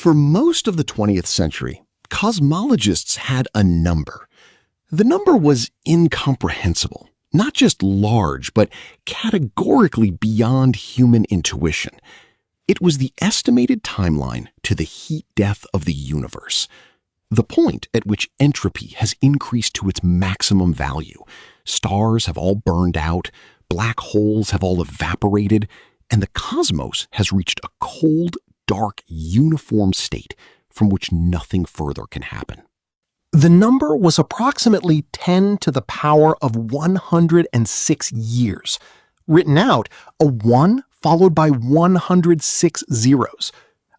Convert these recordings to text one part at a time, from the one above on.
For most of the 20th century, cosmologists had a number. The number was incomprehensible, not just large, but categorically beyond human intuition. It was the estimated timeline to the heat death of the universe, the point at which entropy has increased to its maximum value. Stars have all burned out, black holes have all evaporated, and the cosmos has reached a cold, dark, uniform state from which nothing further can happen. The number was approximately 10 to the power of 106 years. Written out, a 1 followed by 106 zeros.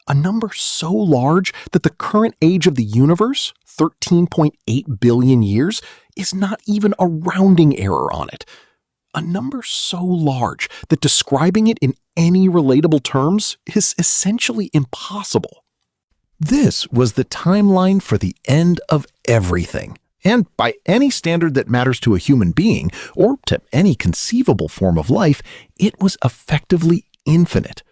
A number so large that the current age of the universe, 13.8 billion years, is not even a rounding error on it. A number so large that describing it in any relatable terms is essentially impossible. This was the timeline for the end of everything, and by any standard that matters to a human being, or to any conceivable form of life, it was effectively infinite.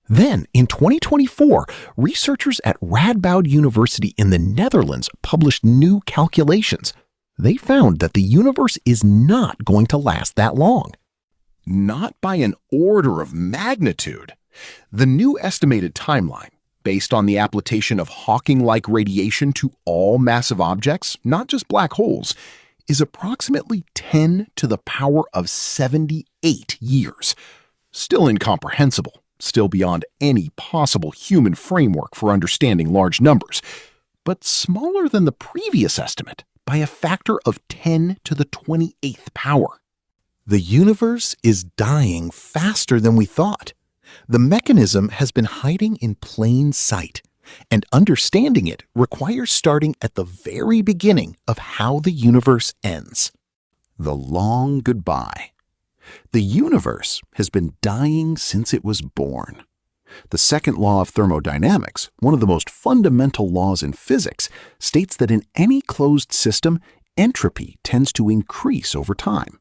Then, in 2024, researchers at Radboud University in the Netherlands published new calculations. They found that the universe is not going to last that long. Not by an order of magnitude. The new estimated timeline, based on the application of Hawking-like radiation to all massive objects, not just black holes, is approximately 10 to the power of 78 years. Still incomprehensible, still beyond any possible human framework for understanding large numbers, but smaller than the previous estimate by a factor of 10 to the 28th power. The universe is dying faster than we thought. The mechanism has been hiding in plain sight, and understanding it requires starting at the very beginning of how the universe ends. The long goodbye. The universe has been dying since it was born. The second law of thermodynamics, one of the most fundamental laws in physics, states that in any closed system, entropy tends to increase over time.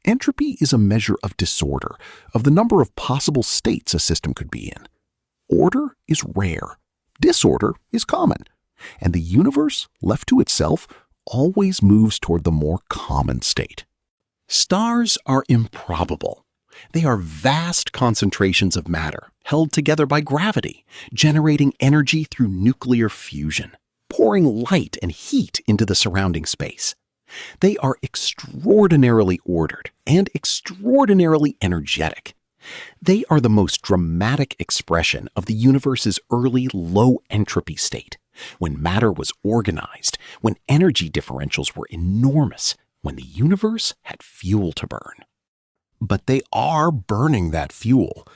Entropy is a measure of disorder, of the number of possible states a system could be in. Order is rare. Disorder is common. And the universe, left to itself, always moves toward the more common state. Stars are improbable. They are vast concentrations of matter held together by gravity, generating energy through nuclear fusion, pouring light and heat into the surrounding space. They are extraordinarily ordered and extraordinarily energetic. They are the most dramatic expression of the universe's early low-entropy state, when matter was organized, when energy differentials were enormous, when the universe had fuel to burn. But they are burning that fuel.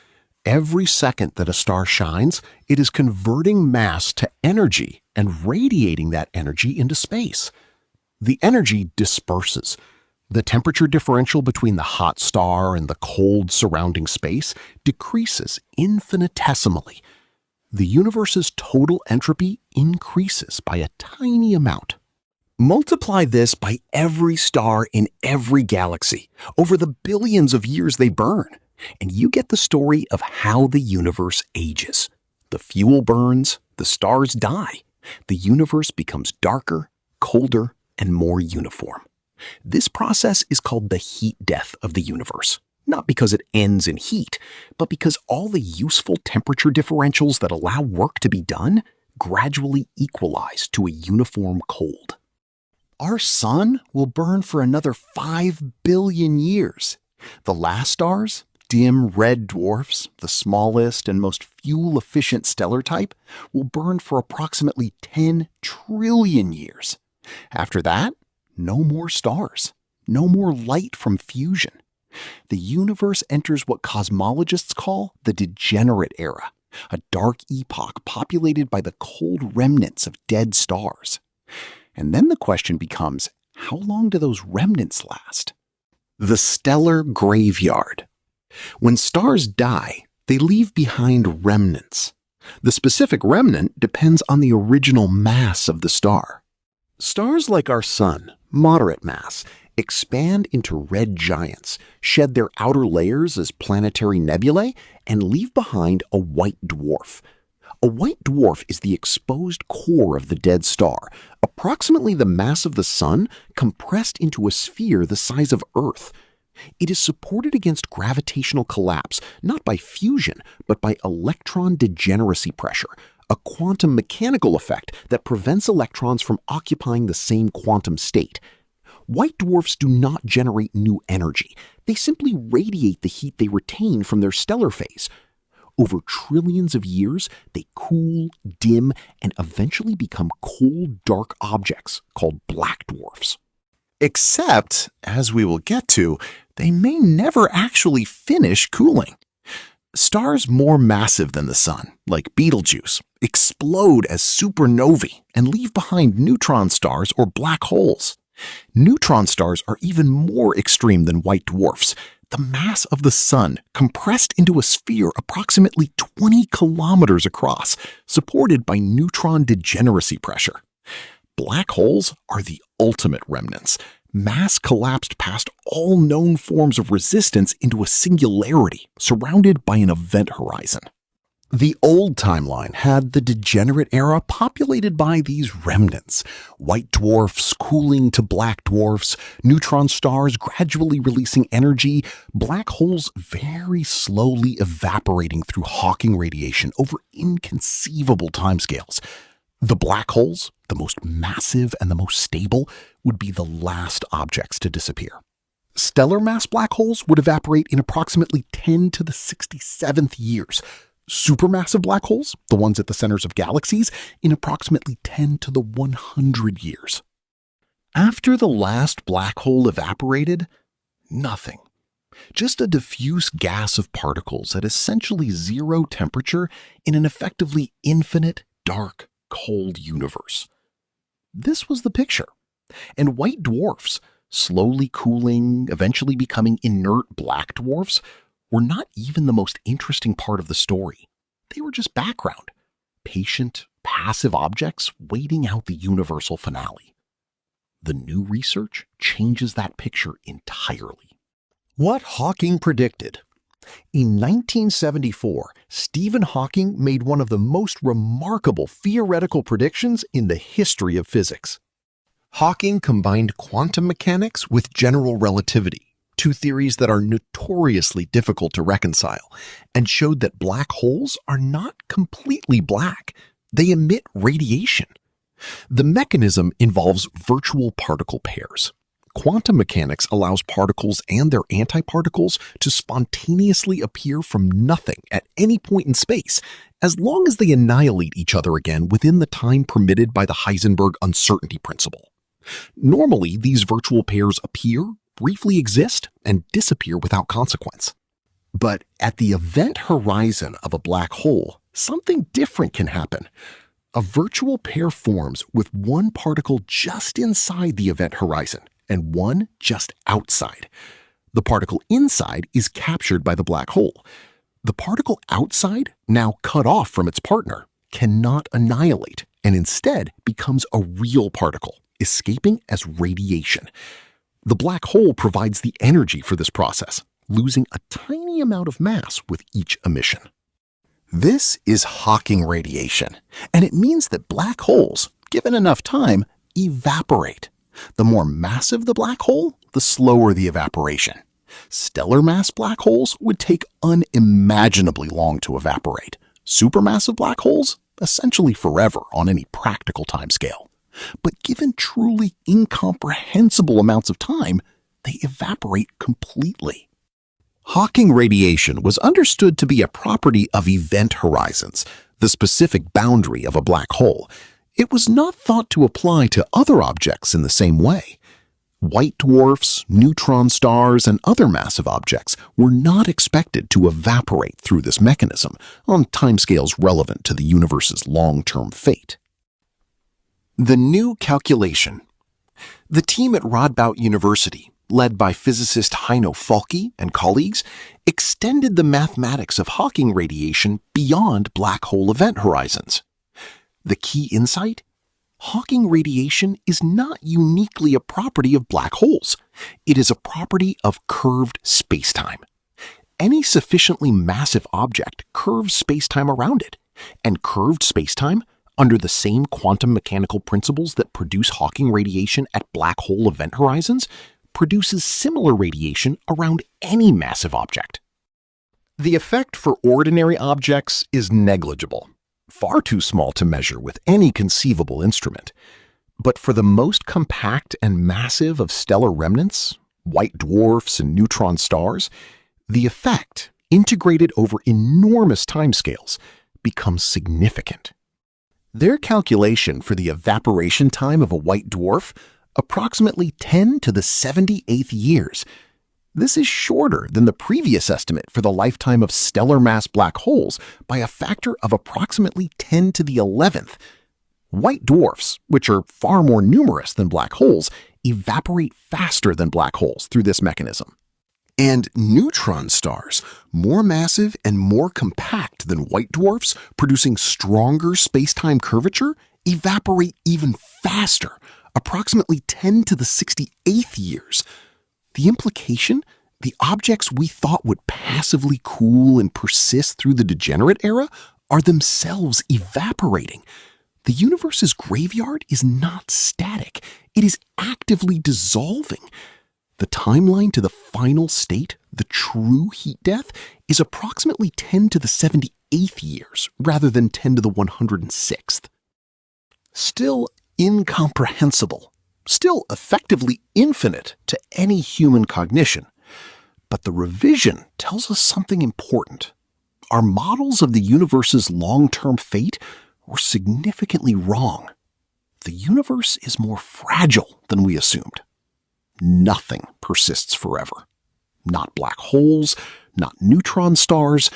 Every second that a star shines, it is converting mass to energy and radiating that energy into space. The energy disperses. The temperature differential between the hot star and the cold surrounding space decreases infinitesimally. The universe's total entropy increases by a tiny amount. Multiply this by every star in every galaxy over the billions of years they burn, and you get the story of how the universe ages. The fuel burns, the stars die. The universe becomes darker, colder, and more uniform. This process is called the heat death of the universe, not because it ends in heat, but because all the useful temperature differentials that allow work to be done gradually equalize to a uniform cold. Our sun will burn for another 5 billion years. The last stars, dim red dwarfs, the smallest and most fuel-efficient stellar type, will burn for approximately 10 trillion years. After that, no more stars, no more light from fusion. The universe enters what cosmologists call the degenerate era, a dark epoch populated by the cold remnants of dead stars. And then the question becomes, how long do those remnants last? The stellar graveyard. When stars die, they leave behind remnants. The specific remnant depends on the original mass of the star. Stars like our sun, moderate mass, expand into red giants, shed their outer layers as planetary nebulae, and leave behind a white dwarf. A white dwarf is the exposed core of the dead star, approximately the mass of the Sun compressed into a sphere the size of Earth. It is supported against gravitational collapse, not by fusion, but by electron degeneracy pressure, a quantum mechanical effect that prevents electrons from occupying the same quantum state. White dwarfs do not generate new energy. They simply radiate the heat they retain from their stellar phase. Over trillions of years, they cool, dim, and eventually become cold, dark objects called black dwarfs. Except, as we will get to, they may never actually finish cooling. Stars more massive than the Sun, like Betelgeuse, explode as supernovae and leave behind neutron stars or black holes. Neutron stars are even more extreme than white dwarfs. The mass of the Sun compressed into a sphere approximately 20 kilometers across, supported by neutron degeneracy pressure. Black holes are the ultimate remnants. Mass collapsed past all known forms of resistance into a singularity surrounded by an event horizon. The old timeline had the degenerate era populated by these remnants, white dwarfs cooling to black dwarfs, neutron stars gradually releasing energy, black holes very slowly evaporating through Hawking radiation over inconceivable timescales. The black holes, the most massive and the most stable, would be the last objects to disappear. Stellar mass black holes would evaporate in approximately 10 to the 67th years. Supermassive black holes, the ones at the centers of galaxies, in approximately 10 to the 100 years. After the last black hole evaporated, nothing. Just a diffuse gas of particles at essentially zero temperature in an effectively infinite, dark, cold universe. This was the picture. And white dwarfs, slowly cooling, eventually becoming inert black dwarfs, were not even the most interesting part of the story. They were just background, patient, passive objects waiting out the universal finale. The new research changes that picture entirely. What Hawking predicted. In 1974, Stephen Hawking made one of the most remarkable theoretical predictions in the history of physics. Hawking combined quantum mechanics with general relativity, two theories that are notoriously difficult to reconcile, and showed that black holes are not completely black. They emit radiation. The mechanism involves virtual particle pairs. Quantum mechanics allows particles and their antiparticles to spontaneously appear from nothing at any point in space, as long as they annihilate each other again within the time permitted by the Heisenberg uncertainty principle. Normally, these virtual pairs appear, briefly exist, and disappear without consequence. But at the event horizon of a black hole, something different can happen. A virtual pair forms with one particle just inside the event horizon and one just outside. The particle inside is captured by the black hole. The particle outside, now cut off from its partner, cannot annihilate and instead becomes a real particle, escaping as radiation. The black hole provides the energy for this process, losing a tiny amount of mass with each emission. This is Hawking radiation, and it means that black holes, given enough time, evaporate. The more massive the black hole, the slower the evaporation. Stellar mass black holes would take unimaginably long to evaporate. Supermassive black holes, essentially forever on any practical timescale. But given truly incomprehensible amounts of time, they evaporate completely. Hawking radiation was understood to be a property of event horizons, the specific boundary of a black hole. It was not thought to apply to other objects in the same way. White dwarfs, neutron stars, and other massive objects were not expected to evaporate through this mechanism on timescales relevant to the universe's long-term fate. The new calculation. The team at Radboud University, led by physicist Heino Falke and colleagues, extended the mathematics of Hawking radiation beyond black hole event horizons. The key insight? Hawking radiation is not uniquely a property of black holes. It is a property of curved spacetime. Any sufficiently massive object curves spacetime around it, And curved spacetime, under the same quantum mechanical principles that produce Hawking radiation at black hole event horizons, produces similar radiation around any massive object. The effect for ordinary objects is negligible, far too small to measure with any conceivable instrument. But for the most compact and massive of stellar remnants, white dwarfs and neutron stars, the effect, integrated over enormous timescales, becomes significant. Their calculation for the evaporation time of a white dwarf, approximately 10 to the 78th years. This is shorter than the previous estimate for the lifetime of stellar mass black holes by a factor of approximately 10 to the 11th. White dwarfs, which are far more numerous than black holes, evaporate faster than black holes through this mechanism. And neutron stars, more massive and more compact than white dwarfs, producing stronger space-time curvature, evaporate even faster, approximately 10 to the 68th years. The implication? The objects we thought would passively cool and persist through the degenerate era are themselves evaporating. The universe's graveyard is not static. It is actively dissolving. The timeline to the final state, the true heat death, is approximately 10 to the 78th years rather than 10 to the 106th. Still incomprehensible, still effectively infinite to any human cognition. But the revision tells us something important. Our models of the universe's long-term fate were significantly wrong. The universe is more fragile than we assumed. Nothing persists forever. Not black holes, not neutron stars,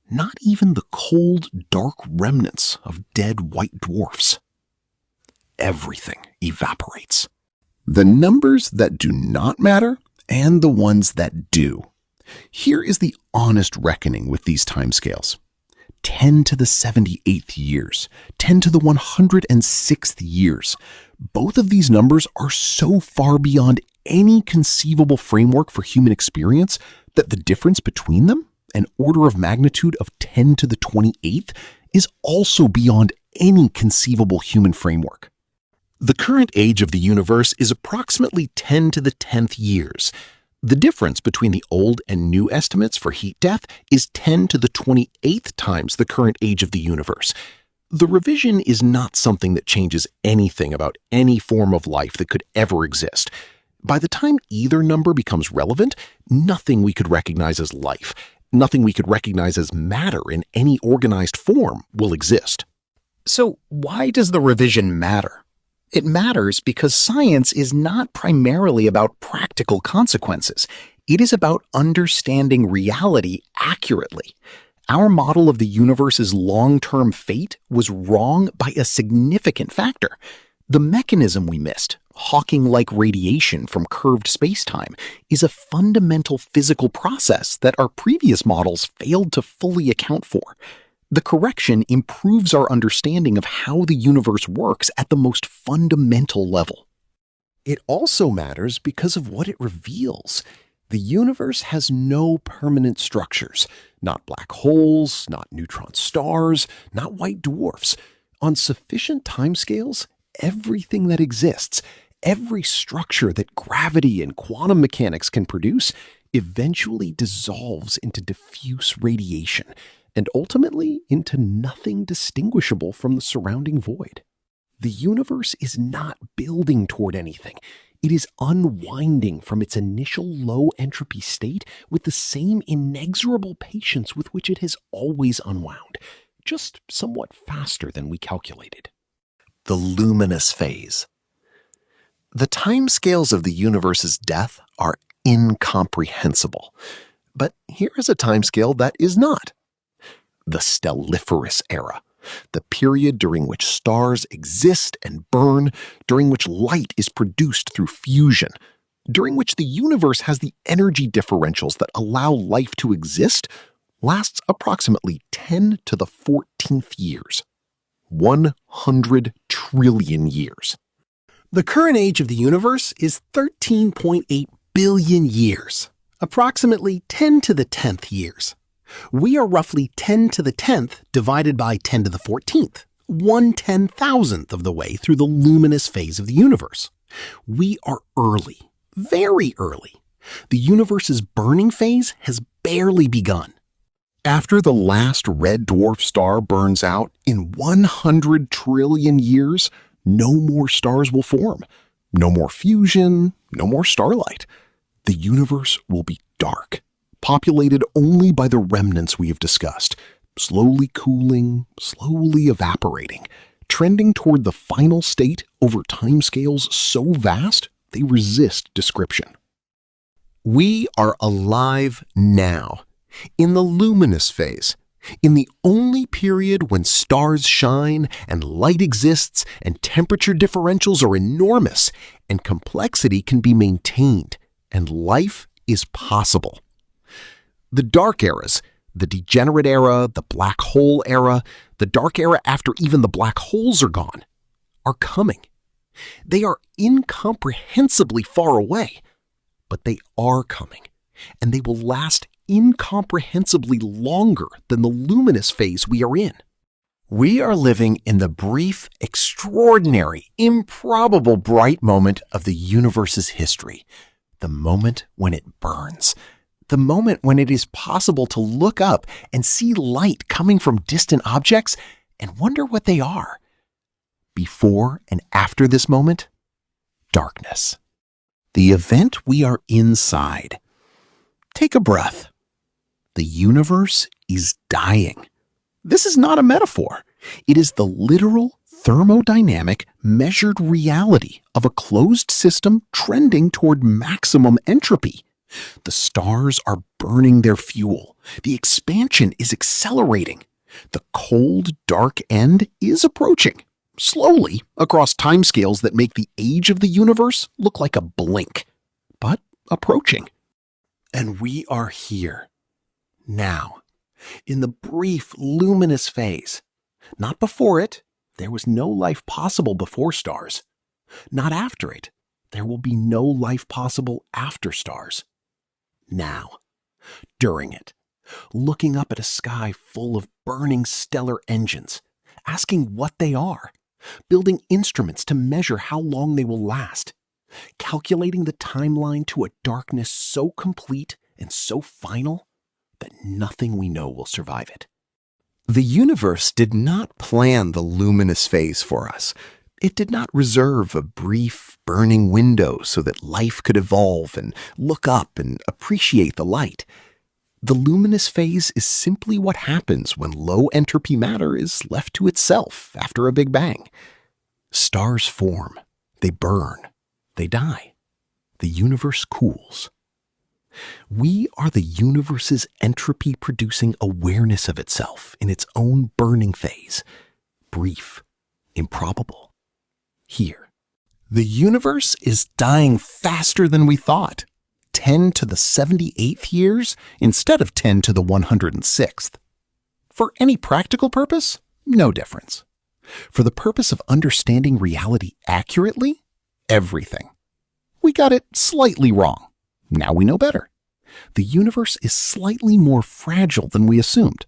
not even the cold, dark remnants of dead white dwarfs. Everything evaporates. The numbers that do not matter and the ones that do. Here is the honest reckoning with these timescales. 10 to the 78th years, 10 to the 106th years. Both of these numbers are so far beyond any conceivable framework for human experience that the difference between them, an order of magnitude of 10 to the 28th, is also beyond any conceivable human framework. The current age of the universe is approximately 10 to the 10th years. The difference between the old and new estimates for heat death is 10 to the 28th times the current age of the universe. The revision is not something that changes anything about any form of life that could ever exist. By the time either number becomes relevant, nothing we could recognize as life, nothing we could recognize as matter in any organized form will exist. So why does the revision matter? It matters because science is not primarily about practical consequences. It is about understanding reality accurately. Our model of the universe's long-term fate was wrong by a significant factor. The mechanism we missed, Hawking-like radiation from curved spacetime, is a fundamental physical process that our previous models failed to fully account for. The correction improves our understanding of how the universe works at the most fundamental level. It also matters because of what it reveals. The universe has no permanent structures, not black holes, not neutron stars, not white dwarfs. On sufficient timescales, everything that exists, every structure that gravity and quantum mechanics can produce, eventually dissolves into diffuse radiation, and ultimately into nothing distinguishable from the surrounding void. The universe is not building toward anything. It is unwinding from its initial low entropy state with the same inexorable patience with which it has always unwound, just somewhat faster than we calculated. The luminous phase. The timescales of the universe's death are incomprehensible. But here is a timescale that is not. The stelliferous era, the period during which stars exist and burn, during which light is produced through fusion, during which the universe has the energy differentials that allow life to exist, lasts approximately 10 to the 14th years. 100 trillion years. The current age of the universe is 13.8 billion years, approximately 10 to the 10th years. We are roughly 10 to the 10th divided by 10 to the 14th, 1/10,000th of the way through the luminous phase of the universe. We are early, very early. The universe's burning phase has barely begun. After the last red dwarf star burns out, in 100 trillion years, no more stars will form. No more fusion, no more starlight. The universe will be dark, populated only by the remnants we have discussed, slowly cooling, slowly evaporating, trending toward the final state over timescales so vast they resist description. We are alive now, in the luminous phase, in the only period when stars shine and light exists and temperature differentials are enormous and complexity can be maintained and life is possible. The dark eras, the degenerate era, the black hole era, the dark era after even the black holes are gone, are coming. They are incomprehensibly far away, but they are coming, and they will last incomprehensibly longer than the luminous phase we are in. We are living in the brief, extraordinary, improbable bright moment of the universe's history, the moment when it burns, the moment when it is possible to look up and see light coming from distant objects and wonder what they are. Before and after this moment, darkness. The event we are inside. Take a breath. The universe is dying. This is not a metaphor. It is the literal thermodynamic measured reality of a closed system trending toward maximum entropy. The stars are burning their fuel. The expansion is accelerating. The cold, dark end is approaching, slowly across timescales that make the age of the universe look like a blink, but approaching. And we are here, now, in the brief luminous phase. Not before it. There was no life possible before stars. Not after it. There will be no life possible after stars. Now, during it, looking up at a sky full of burning stellar engines, asking what they are, building instruments to measure how long they will last, calculating the timeline to a darkness so complete and so final that nothing we know will survive it. The universe did not plan the luminous phase for us. It did not reserve a brief, burning window so that life could evolve and look up and appreciate the light. The luminous phase is simply what happens when low entropy matter is left to itself after a big bang. Stars form, they burn, they die. The universe cools. We are the universe's entropy-producing awareness of itself in its own burning phase, brief, improbable. Here, the universe is dying faster than we thought, 10 to the 78th years instead of 10 to the 106th. For any practical purpose, no difference. For the purpose of understanding reality accurately, everything. We got it slightly wrong. Now we know better. The universe is slightly more fragile than we assumed.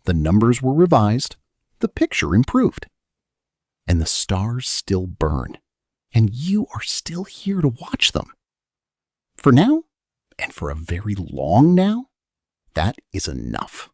The numbers were revised, the picture improved. And the stars still burn, and you are still here to watch them. For now, and for a very long now, that is enough.